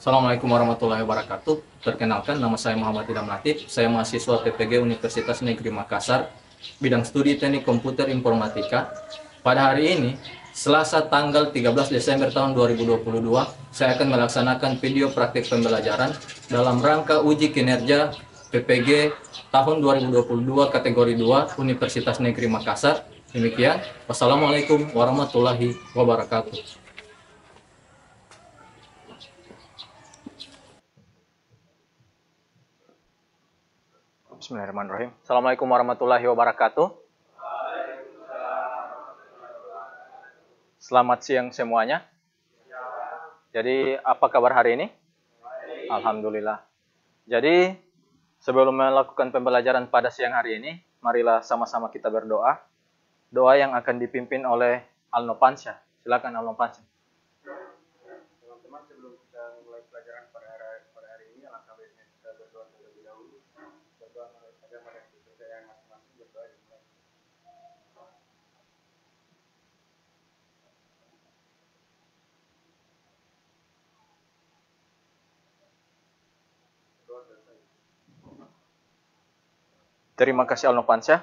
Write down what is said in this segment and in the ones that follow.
Assalamualaikum warahmatullahi wabarakatuh. Perkenalkan, nama saya Muhammad Idham Latif. Saya mahasiswa PPG Universitas Negeri Makassar, bidang studi Teknik Komputer Informatika. Pada hari ini, Selasa tanggal 13 Desember tahun 2022, saya akan melaksanakan video praktik pembelajaran dalam rangka uji kinerja PPG tahun 2022 kategori 2 Universitas Negeri Makassar. Demikian, wassalamualaikum warahmatullahi wabarakatuh. Bismillahirrahmanirrahim. Assalamualaikum warahmatullahi wabarakatuh. Selamat siang semuanya. Jadi, apa kabar hari ini? Alhamdulillah. Jadi, sebelum melakukan pembelajaran pada siang hari ini, marilah sama-sama kita berdoa. Doa yang akan dipimpin oleh Al-Nopansyah. Silakan Al-Nopansyah. Teman-teman, sebelum kita mulai pelajaran pada hari ini, alangkah baiknya kita berdoa terlebih dahulu. Berdoa agar mereka kepercayaan masing-masing, berdoa dimulai. Doa selesai. Terima kasih Al-Nopansyah.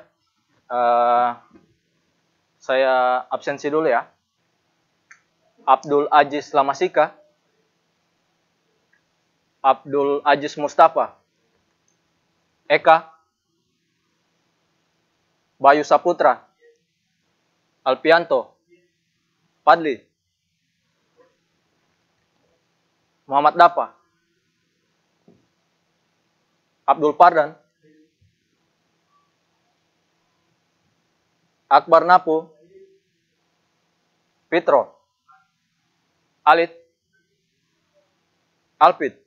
Saya absensi dulu ya. Abdul Aziz Lamasika, Abdul Aziz Mustafa, Eka, Bayu Saputra, Alpianto, Padli, Muhammad Dapa, Abdul Pardan, Akbar Napu, Fitro, Alit, Alpit,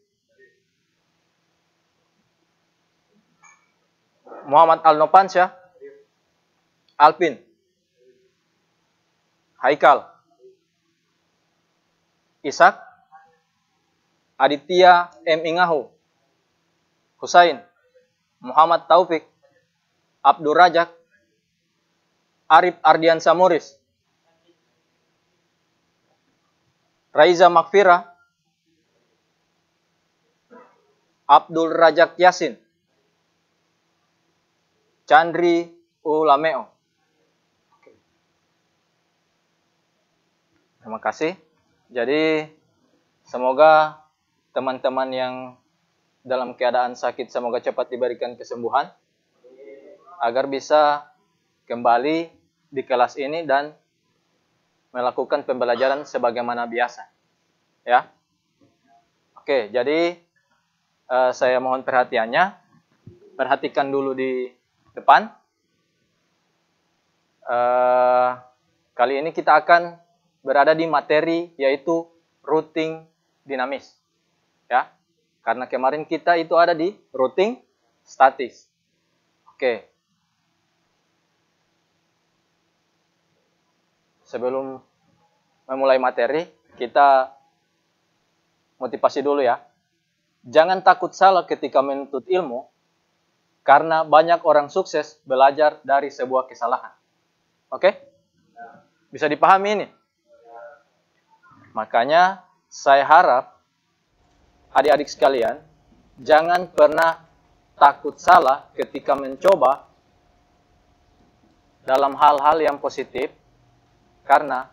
Muhammad Al-Nopansyah, Alpin, Haikal, Ishak, Aditya M. Ingahu, Husain, Muhammad Taufik, Abdur Rajak, Arif Ardian Samuris, Raiza Makfira, Abdul Rajak Yasin, Chandri Ulameo. Terima kasih. Jadi, semoga teman-teman yang dalam keadaan sakit semoga cepat diberikan kesembuhan agar bisa kembali di kelas ini dan melakukan pembelajaran sebagaimana biasa. Ya. Oke, jadi saya mohon perhatiannya. Perhatikan dulu di depan. Kali ini kita akan berada di materi yaitu routing dinamis. Ya. Karena kemarin kita itu ada di routing statis. Oke. Sebelum memulai materi, kita motivasi dulu ya. Jangan takut salah ketika menuntut ilmu, karena banyak orang sukses belajar dari sebuah kesalahan. Oke? Bisa dipahami ini? Makanya saya harap adik-adik sekalian, jangan pernah takut salah ketika mencoba dalam hal-hal yang positif, karena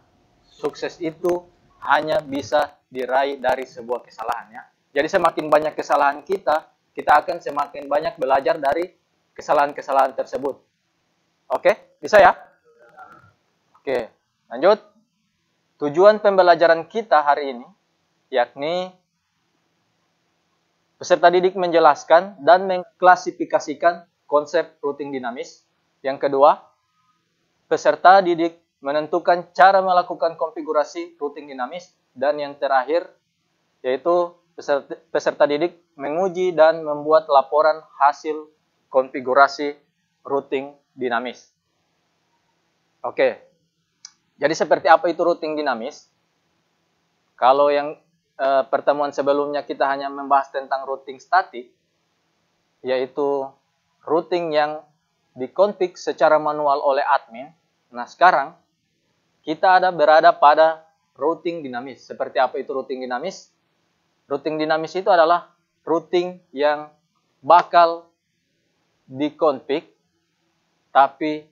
sukses itu hanya bisa diraih dari sebuah kesalahan ya. Jadi semakin banyak kesalahan kita akan semakin banyak belajar dari kesalahan-kesalahan tersebut. Oke, bisa ya? Oke, lanjut. Tujuan pembelajaran kita hari ini, yakni peserta didik menjelaskan dan mengklasifikasikan konsep routing dinamis. Yang kedua, peserta didik menentukan cara melakukan konfigurasi routing dinamis. Dan yang terakhir, yaitu peserta didik menguji dan membuat laporan hasil konfigurasi routing dinamis. Oke, jadi seperti apa itu routing dinamis? Kalau yang pertemuan sebelumnya kita hanya membahas tentang routing statik, yaitu routing yang dikonfig secara manual oleh admin. Nah, sekarang kita berada pada routing dinamis. Seperti apa itu routing dinamis? Routing dinamis itu adalah routing yang bakal dikonfig, tapi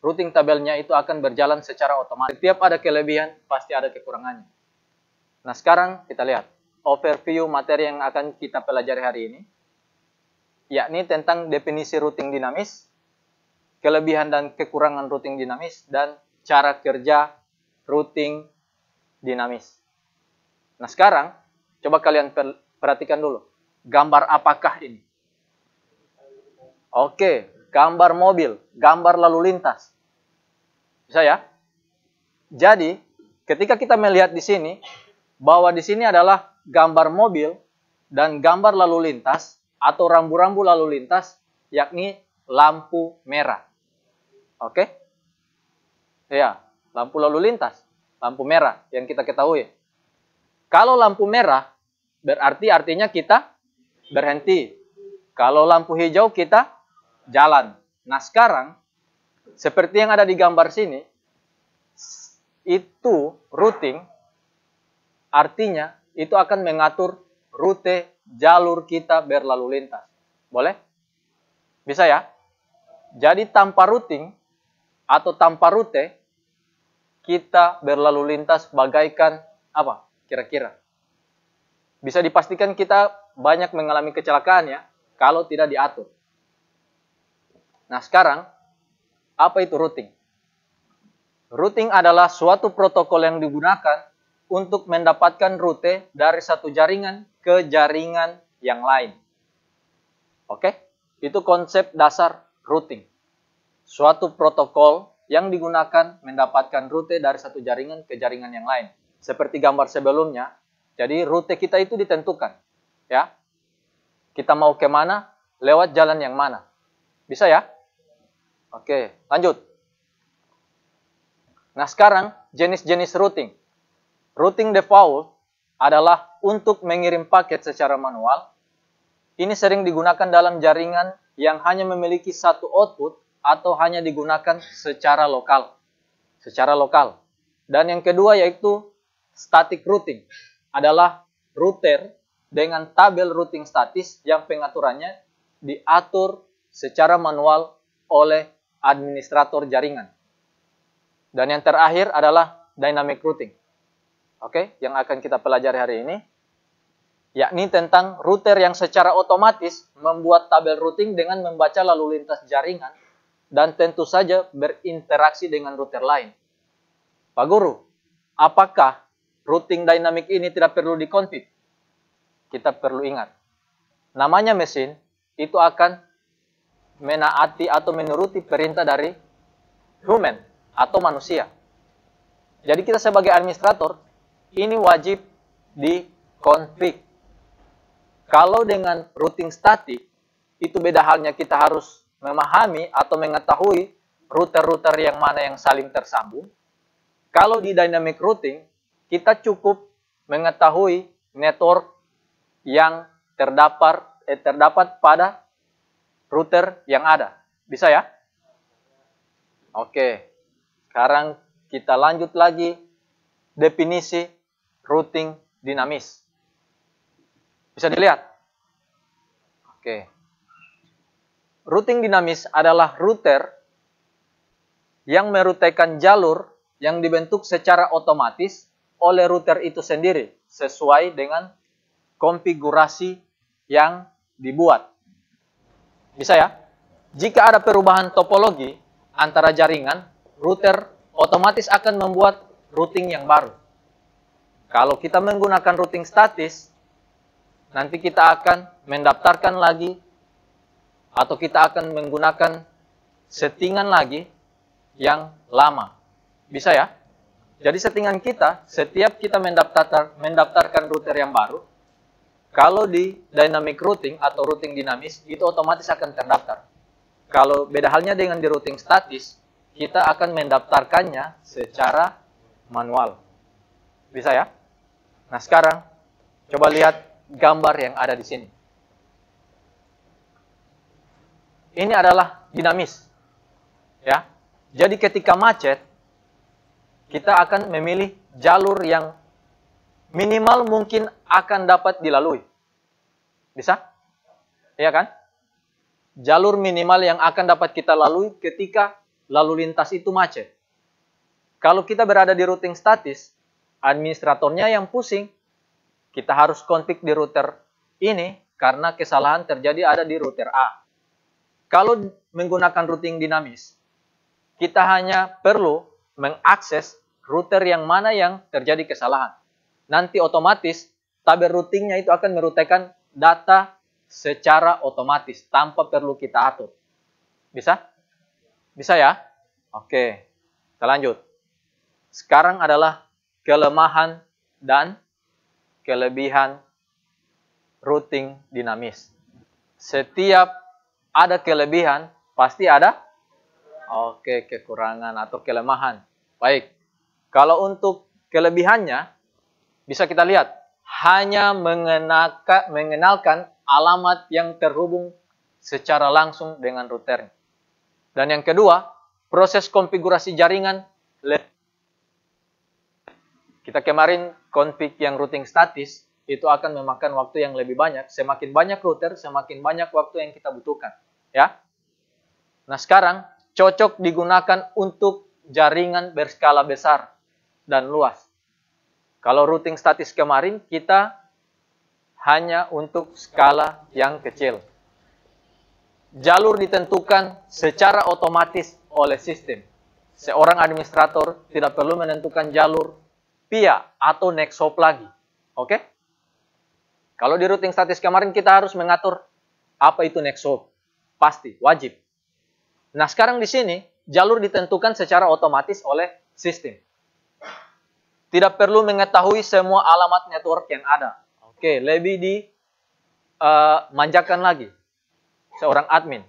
routing tabelnya itu akan berjalan secara otomatis. Setiap ada kelebihan, pasti ada kekurangannya. Nah, sekarang kita lihat overview materi yang akan kita pelajari hari ini, yakni tentang definisi routing dinamis, kelebihan dan kekurangan routing dinamis, dan cara kerja routing dinamis. Nah, sekarang coba kalian perhatikan dulu. Gambar apakah ini? Oke, gambar mobil, gambar lalu lintas. Bisa ya? Jadi, ketika kita melihat di sini, bahwa di sini adalah gambar mobil dan gambar lalu lintas, atau rambu-rambu lalu lintas, yakni lampu merah. Oke? Ya, lampu lalu lintas, lampu merah yang kita ketahui. Kalau lampu merah, berarti artinya kita berhenti. Kalau lampu hijau, kita jalan. Nah, sekarang, seperti yang ada di gambar sini, itu routing, artinya itu akan mengatur rute jalur kita berlalu lintas. Boleh? Bisa ya? Jadi tanpa routing atau tanpa rute, kita berlalu lintas bagaikan apa? Kira-kira. Bisa dipastikan kita banyak mengalami kecelakaan ya, kalau tidak diatur. Nah, sekarang, apa itu routing? Routing adalah suatu protokol yang digunakan untuk mendapatkan rute dari satu jaringan ke jaringan yang lain. Oke? Itu konsep dasar routing. Suatu protokol yang digunakan mendapatkan rute dari satu jaringan ke jaringan yang lain. Seperti gambar sebelumnya, jadi rute kita itu ditentukan. Ya, kita mau kemana, lewat jalan yang mana. Bisa ya? Oke, lanjut. Nah, sekarang jenis-jenis routing. Routing default adalah untuk mengirim paket secara manual. Ini sering digunakan dalam jaringan yang hanya memiliki satu output atau hanya digunakan secara lokal. Dan yang kedua yaitu static routing. Adalah router dengan tabel routing statis yang pengaturannya diatur secara manual oleh administrator jaringan. Dan yang terakhir adalah dynamic routing. Oke, yang akan kita pelajari hari ini, yakni tentang router yang secara otomatis membuat tabel routing dengan membaca lalu lintas jaringan dan tentu saja berinteraksi dengan router lain. Pak Guru, apakah routing dynamic ini tidak perlu dikonfig? Kita perlu ingat, namanya mesin itu akan menaati atau menuruti perintah dari human atau manusia. Jadi kita sebagai administrator, ini wajib dikonfig. Kalau dengan routing statik, itu beda halnya, kita harus memahami atau mengetahui router-router yang mana yang saling tersambung. Kalau di dynamic routing, kita cukup mengetahui network yang terdapat pada router yang ada. Bisa ya? Oke. Sekarang kita lanjut lagi definisi routing dinamis. Bisa dilihat? Oke. Routing dinamis adalah router yang merutekan jalur yang dibentuk secara otomatis oleh router itu sendiri sesuai dengan konfigurasi yang dibuat. Bisa ya? Jika ada perubahan topologi antara jaringan, router otomatis akan membuat routing yang baru. Kalau kita menggunakan routing statis, nanti kita akan mendaftarkan lagi atau kita akan menggunakan settingan lagi yang lama. Bisa ya? Jadi settingan kita, setiap kita mendaftarkan router yang baru, kalau di dynamic routing atau routing dinamis, itu otomatis akan terdaftar. Kalau beda halnya dengan di routing statis, kita akan mendaftarkannya secara manual. Bisa ya? Nah, sekarang coba lihat gambar yang ada di sini. Ini adalah dinamis. Ya. Jadi ketika macet, kita akan memilih jalur yang minimal mungkin akan dapat dilalui. Bisa? Iya kan? Jalur minimal yang akan dapat kita lalui ketika lalu lintas itu macet. Kalau kita berada di routing statis, administratornya yang pusing. Kita harus config di router ini karena kesalahan terjadi ada di router A. Kalau menggunakan routing dinamis, kita hanya perlu mengakses router yang mana yang terjadi kesalahan. Nanti otomatis tabel routingnya itu akan merutekan data secara otomatis tanpa perlu kita atur. Bisa? Bisa ya? Oke, kita lanjut. Sekarang adalah kelemahan dan kelebihan routing dinamis. Setiap ada kelebihan, pasti ada kekurangan atau kelemahan. Baik, kalau untuk kelebihannya, bisa kita lihat, hanya mengenalkan alamat yang terhubung secara langsung dengan router. Dan yang kedua, proses konfigurasi jaringan. Kita kemarin config yang routing statis, itu akan memakan waktu yang lebih banyak. Semakin banyak router, semakin banyak waktu yang kita butuhkan. Ya. Nah, sekarang cocok digunakan untuk jaringan berskala besar dan luas. Kalau routing statis kemarin, kita hanya untuk skala yang kecil. Jalur ditentukan secara otomatis oleh sistem. Seorang administrator tidak perlu menentukan jalur via atau next hop lagi. Oke? Kalau di routing statis kemarin kita harus mengatur apa itu next hop. Pasti, wajib. Nah, sekarang di sini jalur ditentukan secara otomatis oleh sistem. Tidak perlu mengetahui semua alamat network yang ada. Oke, lebih dimanjakan lagi seorang admin.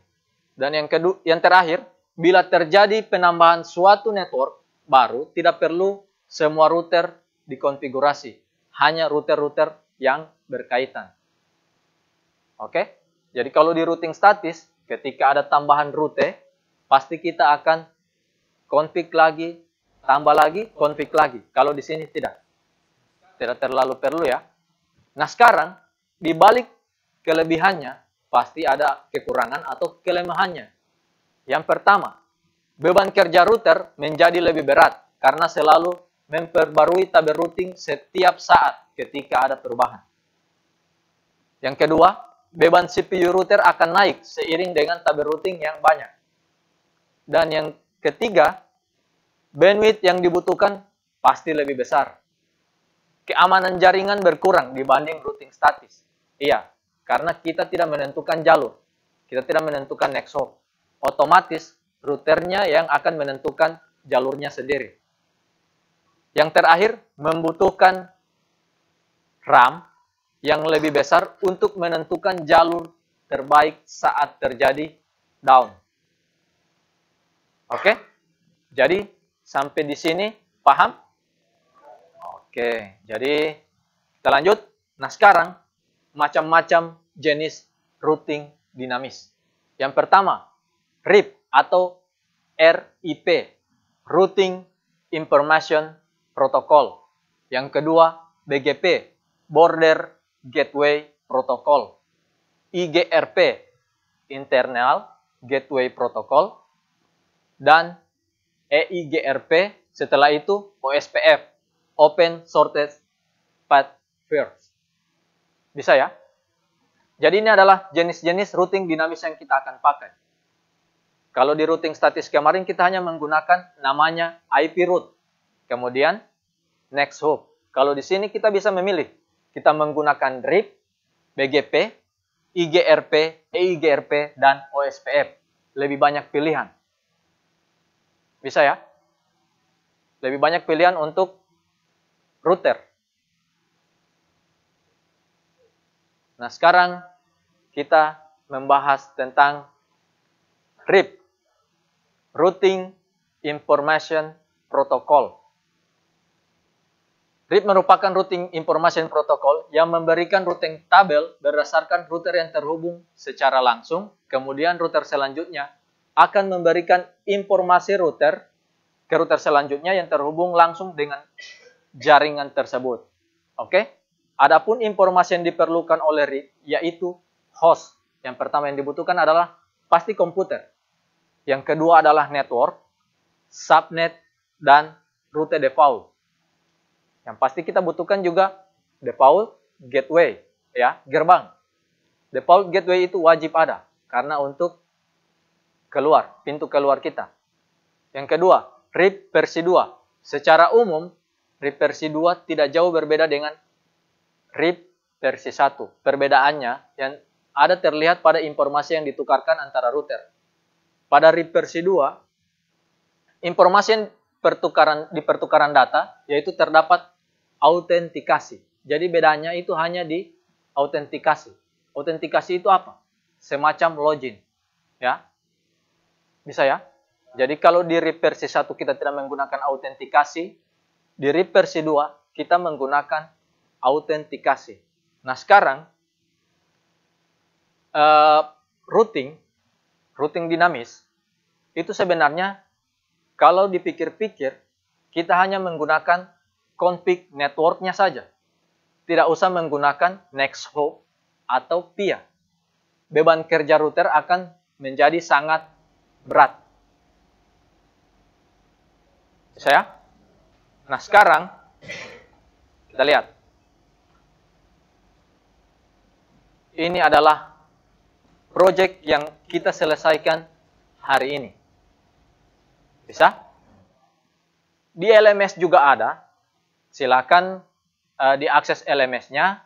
Dan yang terakhir, bila terjadi penambahan suatu network baru, tidak perlu semua router dikonfigurasi. Hanya router-router yang berkaitan. Oke? Jadi kalau di routing statis, ketika ada tambahan rute, pasti kita akan config lagi, tambah lagi, config lagi. Kalau di sini tidak. Tidak terlalu perlu ya. Nah, sekarang di balik kelebihannya pasti ada kekurangan atau kelemahannya. Yang pertama, beban kerja router menjadi lebih berat karena selalu memperbarui tabel routing setiap saat ketika ada perubahan. Yang kedua, beban CPU router akan naik seiring dengan tabel routing yang banyak. Dan yang ketiga, bandwidth yang dibutuhkan pasti lebih besar. Keamanan jaringan berkurang dibanding routing statis. Iya, karena kita tidak menentukan jalur. Kita tidak menentukan next hop. Otomatis routernya yang akan menentukan jalurnya sendiri. Yang terakhir, membutuhkan RAM yang lebih besar untuk menentukan jalur terbaik saat terjadi down. Oke? Jadi, sampai di sini paham? Oke, jadi kita lanjut. Nah, sekarang macam-macam jenis routing dinamis. Yang pertama, RIP atau RIP, Routing Information Protocol. Yang kedua, BGP, Border Gateway Protocol. IGRP, Internal Gateway Protocol. Dan EIGRP, setelah itu OSPF, Open Shortest Path First. Bisa ya? Jadi ini adalah jenis-jenis routing dinamis yang kita akan pakai. Kalau di routing statis kemarin kita hanya menggunakan namanya IP route. Kemudian next hop. Kalau di sini kita bisa memilih. Kita menggunakan RIP, BGP, IGRP, EIGRP, dan OSPF. Lebih banyak pilihan. Bisa ya? Lebih banyak pilihan untuk router. Nah, sekarang kita membahas tentang RIP, Routing Information Protocol. RIP merupakan Routing Information Protocol yang memberikan routing tabel berdasarkan router yang terhubung secara langsung. Kemudian router selanjutnya akan memberikan informasi router ke router selanjutnya yang terhubung langsung dengan jaringan tersebut. Oke? Adapun informasi yang diperlukan oleh read yaitu host. Yang pertama yang dibutuhkan adalah pasti komputer. Yang kedua adalah network, subnet, dan route default. Yang pasti kita butuhkan juga default gateway, ya, gerbang. Default gateway itu wajib ada karena untuk keluar, pintu keluar kita. Yang kedua, RIP versi 2. Secara umum, RIP versi 2 tidak jauh berbeda dengan RIP versi 1. Perbedaannya yang ada terlihat pada informasi yang ditukarkan antara router. Pada RIP versi 2, informasi yang di pertukaran data yaitu terdapat autentikasi. Jadi bedanya itu hanya di autentikasi. Autentikasi itu apa? Semacam login, ya. Bisa ya? Jadi kalau di RIP versi 1 kita tidak menggunakan autentikasi, di RIP versi 2 kita menggunakan autentikasi. Nah, sekarang routing dinamis itu sebenarnya kalau dipikir-pikir kita hanya menggunakan config networknya saja. Tidak usah menggunakan Nexthost atau PIA. Beban kerja router akan menjadi sangat berat. Bisa ya? Nah, sekarang kita lihat. Ini adalah project yang kita selesaikan hari ini. Bisa? Di LMS juga ada. Silakan diakses LMS-nya.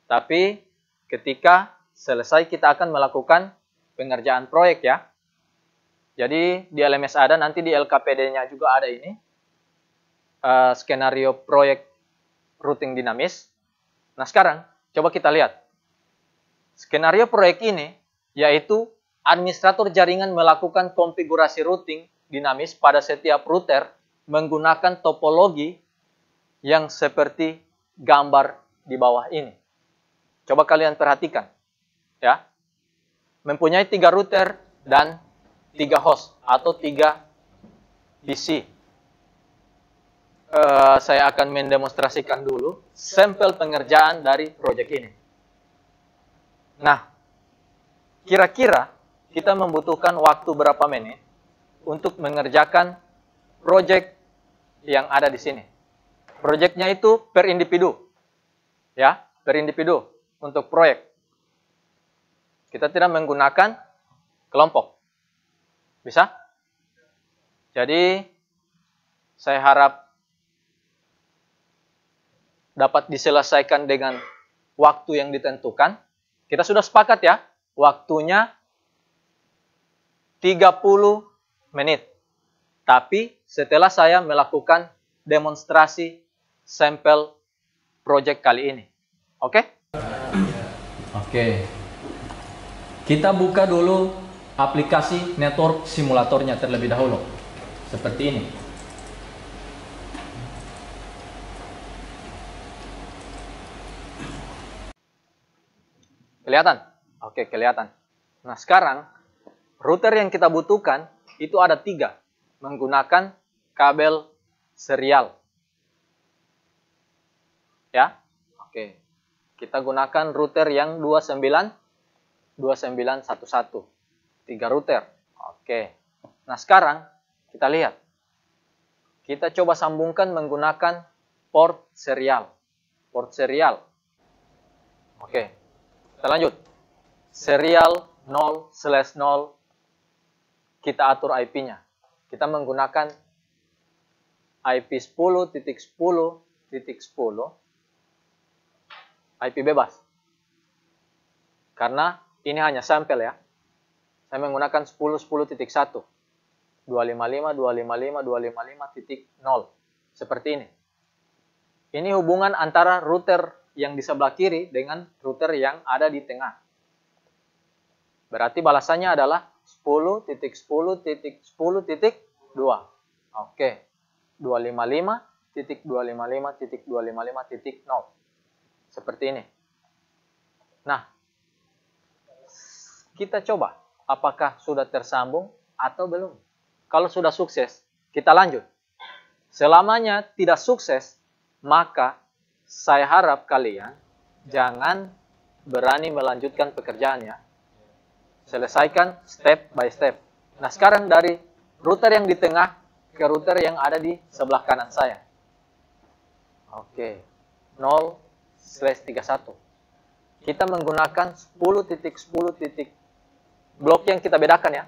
Tapi ketika selesai kita akan melakukan pengerjaan proyek ya. Jadi di LMS ada, nanti di LKPD-nya juga ada ini. Skenario proyek routing dinamis. Nah, sekarang coba kita lihat. Skenario proyek ini yaitu administrator jaringan melakukan konfigurasi routing dinamis pada setiap router menggunakan topologi yang seperti gambar di bawah ini. Coba kalian perhatikan. Ya. Mempunyai 3 router dan 3 host atau 3 PC. Saya akan mendemonstrasikan dulu sampel pengerjaan dari proyek ini. Nah, kira-kira kita membutuhkan waktu berapa menit untuk mengerjakan proyek yang ada di sini. Proyeknya itu per individu. Ya, per individu untuk proyek. Kita tidak menggunakan kelompok. Bisa? Jadi, saya harap dapat diselesaikan dengan waktu yang ditentukan. Kita sudah sepakat ya, waktunya 30 menit. Tapi setelah saya melakukan demonstrasi sampel project kali ini. Oke? Oke. Kita buka dulu aplikasi network simulatornya terlebih dahulu. Seperti ini. Kelihatan? Oke, kelihatan. Nah, sekarang router yang kita butuhkan itu ada 3. Menggunakan kabel serial. Ya? Oke. Kita gunakan router yang 2911. 3 router. Oke. Nah, sekarang kita lihat. Kita coba sambungkan menggunakan port serial. Port serial. Oke. Kita lanjut. Serial 0/0. Kita atur IP-nya. Kita menggunakan IP 10.10.10. IP bebas. Karena ini hanya sampel ya. Saya menggunakan 10.10.1. 255.255.255.0. Seperti ini. Ini hubungan antara router yang di sebelah kiri dengan router yang ada di tengah. Berarti balasannya adalah 10.10.10.2. Oke. 255.255.255.0. Seperti ini. Nah, kita coba apakah sudah tersambung atau belum. Kalau sudah sukses, kita lanjut. Selamanya tidak sukses, maka saya harap kalian jangan berani melanjutkan pekerjaannya. Selesaikan step by step. Nah, sekarang dari router yang di tengah ke router yang ada di sebelah kanan saya. Oke, 0/31. Kita menggunakan 10.10. Blok yang kita bedakan ya.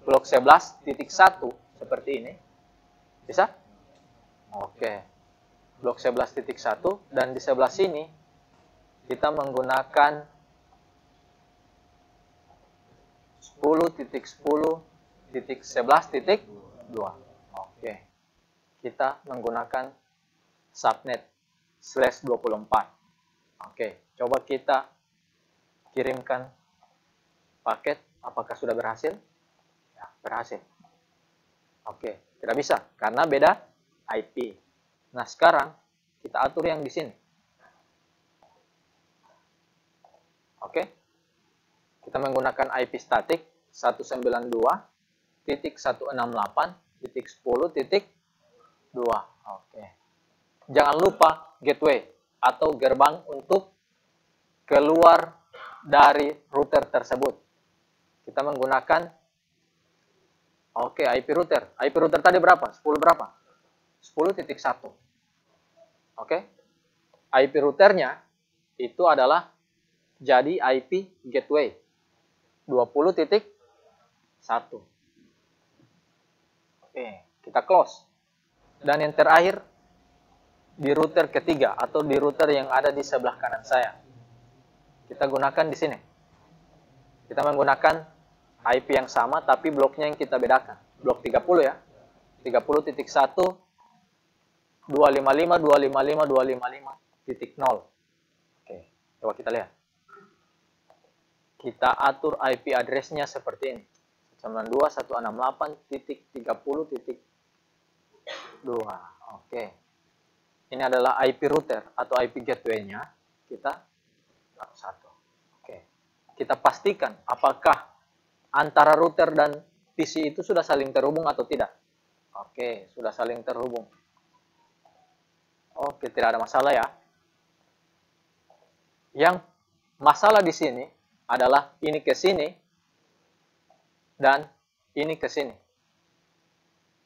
Blok 11.1 seperti ini. Bisa? Oke. Blok 11.1 dan di sebelah sini kita menggunakan 10.10.11.2. Oke. Kita menggunakan subnet /24. Oke, coba kita kirimkan paket. Apakah sudah berhasil? Ya, berhasil. Oke, tidak bisa karena beda IP. Nah, sekarang kita atur yang di sini. Oke. Kita menggunakan IP statik 192.168.10.2. Oke. Jangan lupa gateway atau gerbang untuk keluar dari router tersebut. Kita menggunakan IP router. IP router tadi berapa? 10 berapa? 10.1. Oke. IP routernya itu adalah jadi IP gateway 20.1. Oke, kita close. Dan yang terakhir di router ketiga atau di router yang ada di sebelah kanan saya. Kita gunakan di sini. Kita menggunakan IP yang sama tapi bloknya yang kita bedakan. Blok 30 ya. 30.1 255.255.255.0. Oke, coba kita lihat. Kita atur IP address-nya seperti ini. 192.168.30.2. Oke. Ini adalah IP router atau IP gateway-nya. Kita satu. Oke. Kita pastikan apakah antara router dan PC itu sudah saling terhubung atau tidak. Oke, sudah saling terhubung. Oke, tidak ada masalah ya. Yang masalah di sini adalah ini ke sini dan ini ke sini.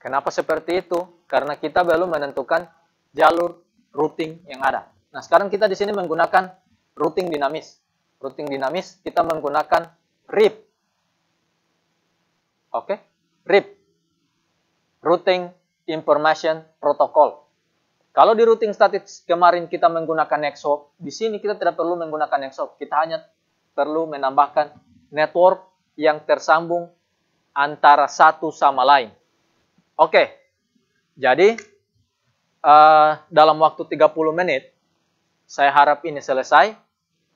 Kenapa seperti itu? Karena kita belum menentukan jalur routing yang ada. Nah, sekarang kita di sini menggunakan routing dinamis. Routing dinamis kita menggunakan RIP. Oke? RIP. Routing Information Protocol. Kalau di routing static kemarin kita menggunakan Nexhop, di sini kita tidak perlu menggunakan Nexhop. Kita hanya perlu menambahkan network yang tersambung antara satu sama lain. Oke. Jadi dalam waktu 30 menit, saya harap ini selesai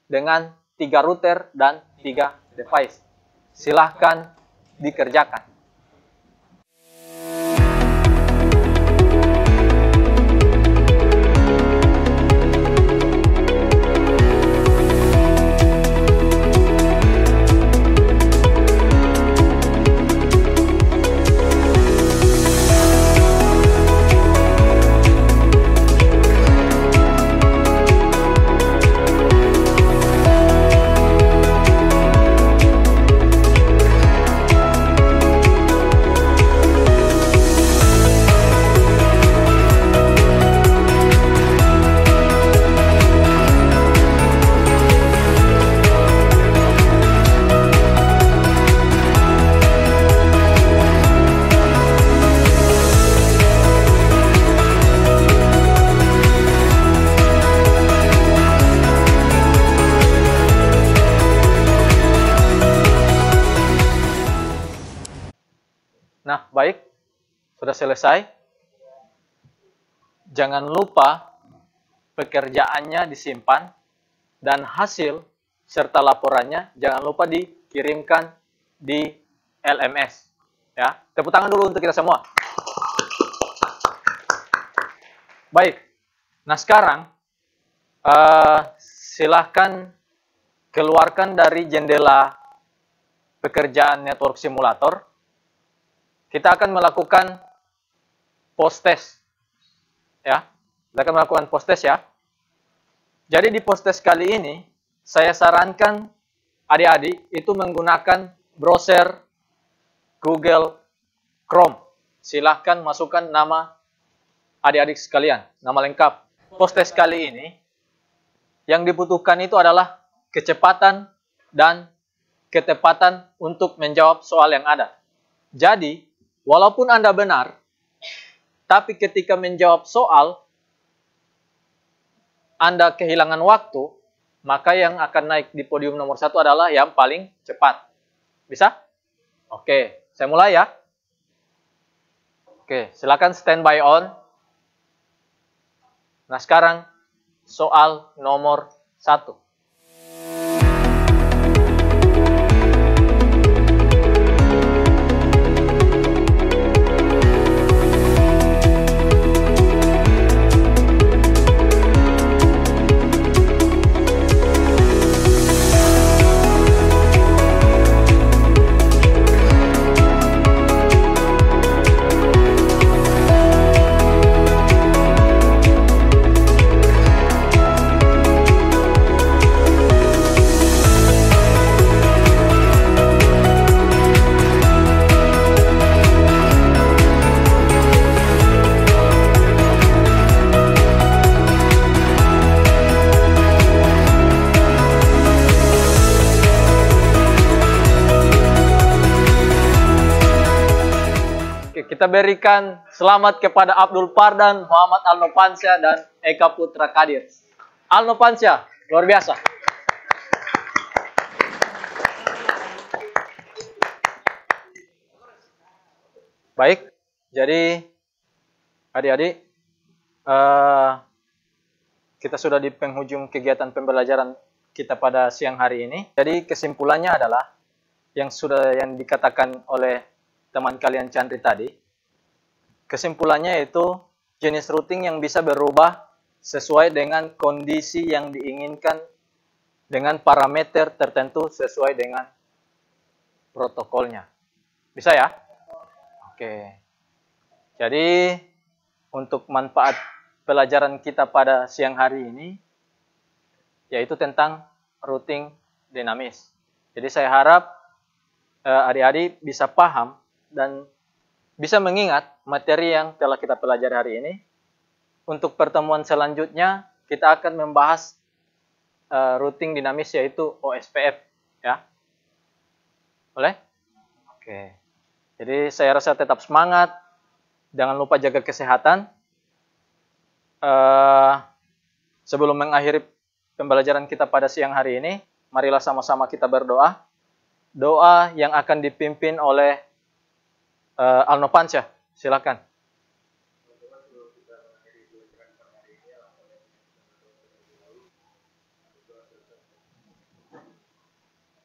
dengan 3 router dan 3 device. Silahkan dikerjakan. Nah, baik. Sudah selesai. Jangan lupa pekerjaannya disimpan dan hasil serta laporannya jangan lupa dikirimkan di LMS. Ya, tepuk tangan dulu untuk kita semua. Baik. Nah, sekarang silahkan keluarkan dari jendela pekerjaan network simulator. Kita akan melakukan post test. Ya, kita akan melakukan post test ya. Jadi di post-test kali ini, saya sarankan adik-adik itu menggunakan browser Google Chrome. Silahkan masukkan nama adik-adik sekalian, nama lengkap. Post-test kali ini, yang dibutuhkan itu adalah kecepatan dan ketepatan untuk menjawab soal yang ada. Jadi, walaupun Anda benar, tapi ketika menjawab soal, Anda kehilangan waktu, maka yang akan naik di podium nomor 1 adalah yang paling cepat. Bisa? Oke, saya mulai ya. Oke, silakan standby on. Nah, sekarang soal nomor 1. Kita berikan selamat kepada Abdul Pardan, Muhammad Alnopansyah, dan Eka Putra Kadir. Alnopansyah, luar biasa. Baik, jadi adik-adik, kita sudah di penghujung kegiatan pembelajaran kita pada siang hari ini. Jadi kesimpulannya adalah yang dikatakan oleh teman kalian Chandri tadi. Kesimpulannya itu jenis routing yang bisa berubah sesuai dengan kondisi yang diinginkan dengan parameter tertentu sesuai dengan protokolnya. Bisa ya? Oke. Jadi untuk manfaat pelajaran kita pada siang hari ini yaitu tentang routing dinamis. Jadi saya harap adik-adik bisa paham dan bisa mengingat materi yang telah kita pelajari hari ini. Untuk pertemuan selanjutnya, kita akan membahas routing dinamis yaitu OSPF. Ya, boleh? Oke. Jadi saya rasa tetap semangat. Jangan lupa jaga kesehatan. Sebelum mengakhiri pembelajaran kita pada siang hari ini, marilah sama-sama kita berdoa. Doa yang akan dipimpin oleh Alnopansyah, silakan.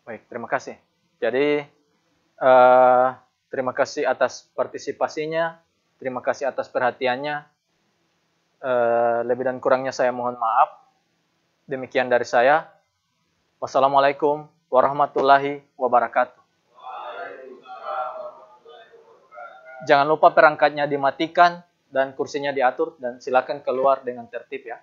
Baik, terima kasih. Jadi, terima kasih atas partisipasinya, terima kasih atas perhatiannya. Lebih dan kurangnya saya mohon maaf. Demikian dari saya. Wassalamualaikum warahmatullahi wabarakatuh. Jangan lupa perangkatnya dimatikan dan kursinya diatur dan silakan keluar dengan tertib ya.